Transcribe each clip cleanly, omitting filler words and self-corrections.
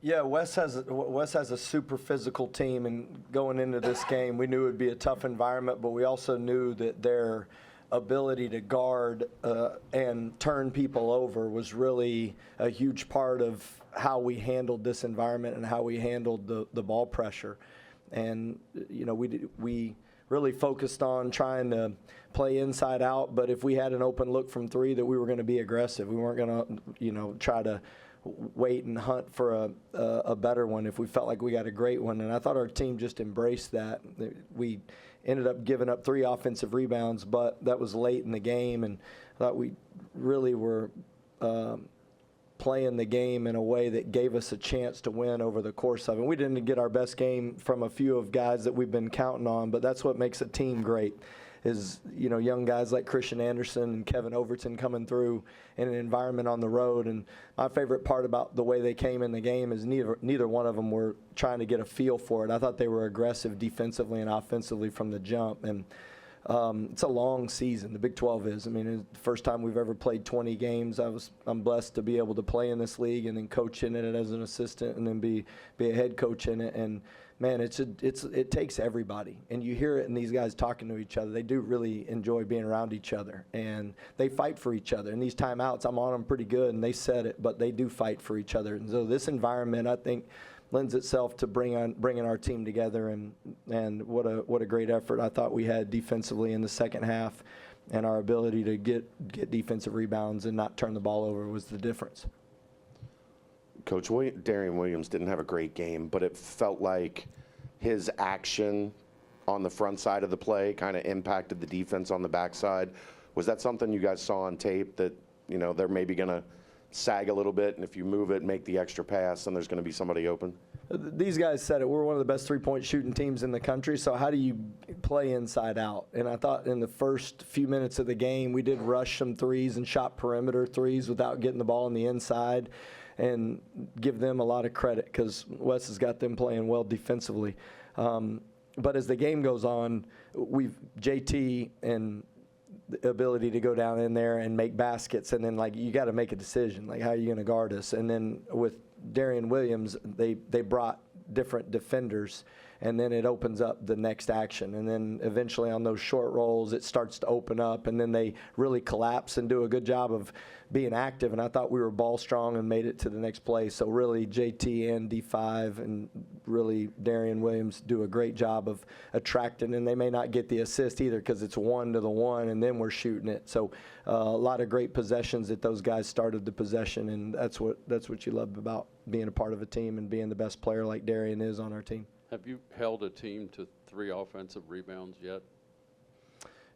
Yeah, Wes has a super physical team, and going into this game, we knew it would be a tough environment, but we also knew that their ability to guard and turn people over was really a huge part of how we handled this environment and how we handled the ball pressure. And we really focused on trying to play inside out, but if we had an open look from three, that we were going to be aggressive. We weren't going to try to wait and hunt for a better one if we felt like we got a great one. And I thought our team just embraced that. We ended up giving up 3 offensive rebounds, but that was late in the game, and I thought we really were playing the game in a way that gave us a chance to win over the course of it. We didn't get our best game from a few of guys that we've been counting on, but that's what makes a team great. Is young guys like Christian Anderson and Kevin Overton coming through in an environment on the road. And my favorite part about the way they came in the game is neither one of them were trying to get a feel for it. I thought they were aggressive defensively and offensively from the jump. And it's a long season. The Big 12 is. I mean, it's the first time we've ever played 20 games. I'm blessed to be able to play in this league and then coach in it as an assistant and then be a head coach in it. And man, it takes everybody, and you hear it in these guys talking to each other. They do really enjoy being around each other, and they fight for each other. In these timeouts, I'm on them pretty good, and they said it, but they do fight for each other. And so this environment, I think, lends itself to bringing our team together, and what a great effort I thought we had defensively in the second half, and our ability to get defensive rebounds and not turn the ball over was the difference. Coach, Darian Williams didn't have a great game, but it felt like his action on the front side of the play kind of impacted the defense on the backside. Was that something you guys saw on tape, that they're maybe going to sag a little bit, and if you move it, make the extra pass, then there's going to be somebody open? These guys said it. We're one of the best three-point shooting teams in the country, so how do you play inside out? And I thought in the first few minutes of the game, we did rush some threes and shot perimeter threes without getting the ball on the inside, and give them a lot of credit because Wes has got them playing well defensively. But as the game goes on, JT and the ability to go down in there and make baskets, and then you got to make a decision, how are you going to guard us? And then with Darian Williams, they brought different defenders, and then it opens up the next action. And then eventually on those short rolls, it starts to open up, and then they really collapse and do a good job of being active. And I thought we were ball strong and made it to the next play. So really JT and D5 and really Darian Williams do a great job of attracting, and they may not get the assist either because it's 1-to-1 and then we're shooting it. So a lot of great possessions that those guys started the possession, and that's what you love about being a part of a team and being the best player like Darian is on our team. Have you held a team to 3 offensive rebounds yet?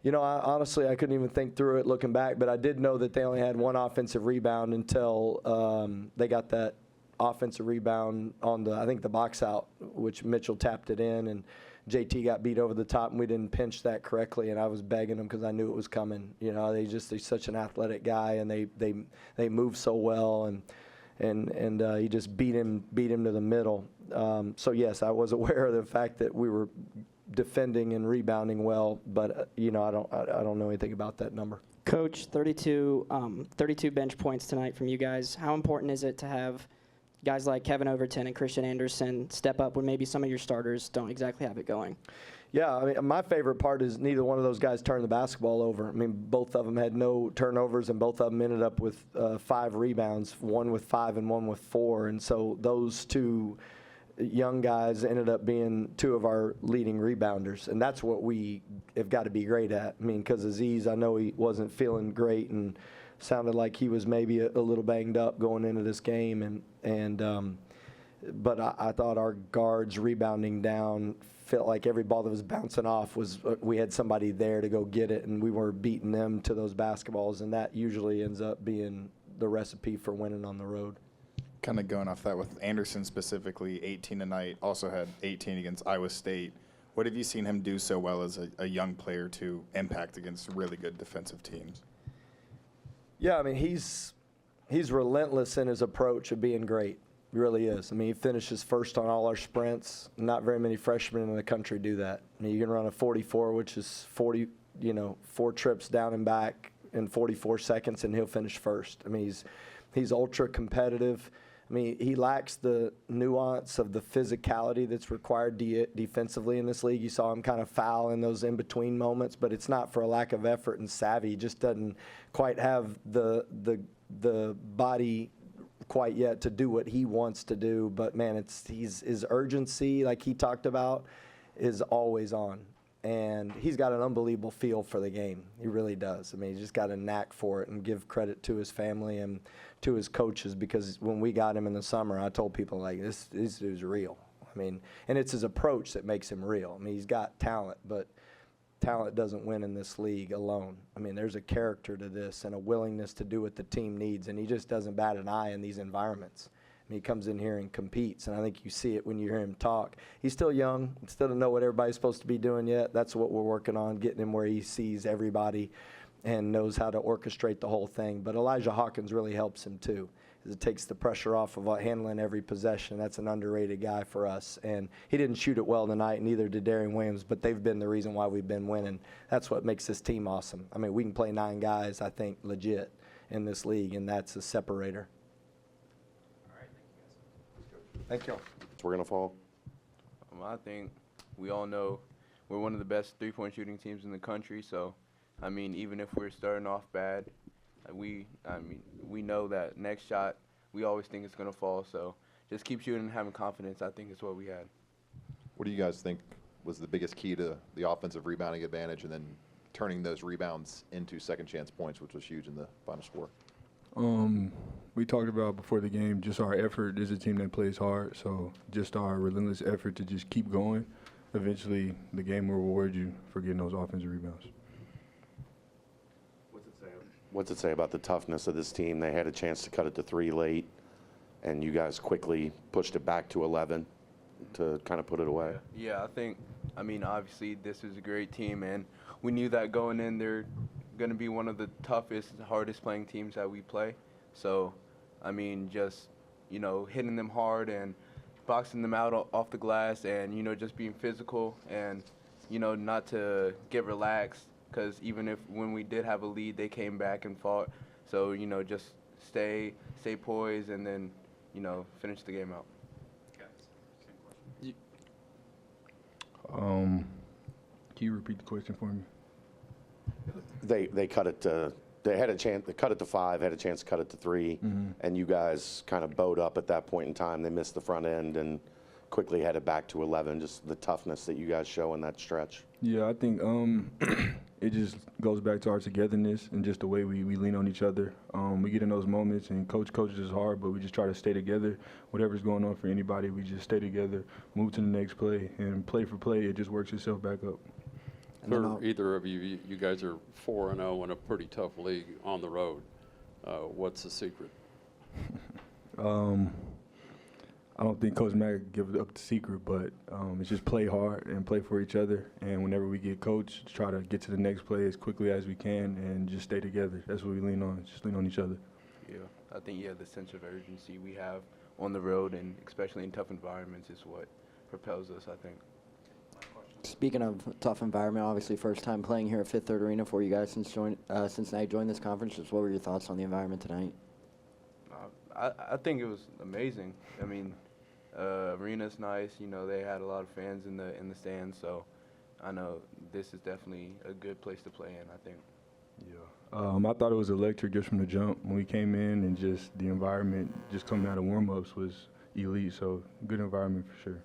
Honestly, I couldn't even think through it looking back, but I did know that they only had 1 offensive rebound until they got that offensive rebound on the box out, which Mitchell tapped it in, and JT got beat over the top, and we didn't pinch that correctly, and I was begging him because I knew it was coming. They're such an athletic guy, and they move so well, and he just beat him to the middle. So yes, I was aware of the fact that we were defending and rebounding well, but I don't know anything about that number. Coach, 32 bench points tonight from you guys. How important is it to have guys like Kevin Overton and Christian Anderson step up when maybe some of your starters don't exactly have it going? Yeah, I mean, my favorite part is neither one of those guys turned the basketball over. I mean, both of them had no turnovers, and both of them ended up with 5 rebounds, one with 5 and one with 4. And so those 2 young guys ended up being 2 of our leading rebounders, and that's what we have got to be great at. I mean, because Aziz, I know he wasn't feeling great and sounded like he was maybe a little banged up going into this game, but I thought our guards rebounding down felt like every ball that was bouncing off was we had somebody there to go get it, and we were beating them to those basketballs, and that usually ends up being the recipe for winning on the road. Kind of going off that with Anderson specifically, 18 tonight, also had 18 against Iowa State. What have you seen him do so well as a young player to impact against really good defensive teams? Yeah, I mean, he's relentless in his approach of being great. He really is. I mean, he finishes first on all our sprints. Not very many freshmen in the country do that. I mean, you can run a 44, which is 40, 4 trips down and back in 44 seconds, and he'll finish first. I mean, he's ultra competitive. I mean, he lacks the nuance of the physicality that's required defensively in this league. You saw him kind of foul in those in-between moments, but it's not for a lack of effort and savvy. He just doesn't quite have the body quite yet to do what he wants to do. But, man, his urgency, like he talked about, is always on. And he's got an unbelievable feel for the game. He really does. I mean, he's just got a knack for it, and give credit to his family and to his coaches, because when we got him in the summer, I told people, like, this dude's real. I mean, and it's his approach that makes him real. I mean, he's got talent, but talent doesn't win in this league alone. I mean, there's a character to this and a willingness to do what the team needs, and he just doesn't bat an eye in these environments. I mean, he comes in here and competes, and I think you see it when you hear him talk. He's still young, still doesn't know what everybody's supposed to be doing yet. That's what we're working on, getting him where he sees everybody and knows how to orchestrate the whole thing. But Elijah Hawkins really helps him too. It takes the pressure off of handling every possession. That's an underrated guy for us. And he didn't shoot it well tonight, neither did Darian Williams, but they've been the reason why we've been winning. That's what makes this team awesome. I mean, we can play 9 guys, I think, legit in this league, and that's a separator. Thank you. We're going to fall. I think we all know we're one of the best three-point shooting teams in the country. So, I mean, even if we're starting off bad, we know that next shot we always think it's going to fall. So, just keep shooting and having confidence. I think is what we had. What do you guys think was the biggest key to the offensive rebounding advantage, and then turning those rebounds into second chance points, which was huge in the final score? We talked about before the game just our effort. This is a team that plays hard, so just our relentless effort to just keep going. Eventually, the game will reward you for getting those offensive rebounds. What's it say about the toughness of this team? They had a chance to cut it to 3 late, and you guys quickly pushed it back to 11 to kind of put it away. Yeah, I mean, obviously this is a great team, and we knew that going in, they're going to be one of the toughest, hardest playing teams that we play. So, I mean, just, hitting them hard and boxing them out off the glass, and, just being physical and, not to get relaxed, because even when we did have a lead, they came back and fought. So, just stay poised and then, finish the game out. Can you repeat the question for me? They cut it to. They had a chance. They cut it to 5. Had a chance to cut it to 3, and you guys kind of bowed up at that point in time. They missed the front end and quickly headed back to 11. Just the toughness that you guys show in that stretch. Yeah, I think it just goes back to our togetherness and just the way we lean on each other. We get in those moments, and coaches us hard, but we just try to stay together. Whatever's going on for anybody, we just stay together, move to the next play, and play for play, it just works itself back up. For either of you, you guys are 4-0 in a pretty tough league on the road. What's the secret? I don't think Coach Mack gives up the secret, but it's just play hard and play for each other. And whenever we get coached, try to get to the next play as quickly as we can and just stay together. That's what we lean on, just lean on each other. Yeah, I think, the sense of urgency we have on the road, and especially in tough environments, is what propels us, I think. Speaking of tough environment, obviously first time playing here at Fifth Third Arena for you guys since Cincinnati joined this conference. Just what were your thoughts on the environment tonight? I think it was amazing. I mean, arena's nice. They had a lot of fans in the stands, so I know this is definitely a good place to play in, I think. Yeah. I thought it was electric just from the jump. When we came in, and just the environment just coming out of warm-ups was elite, so good environment for sure.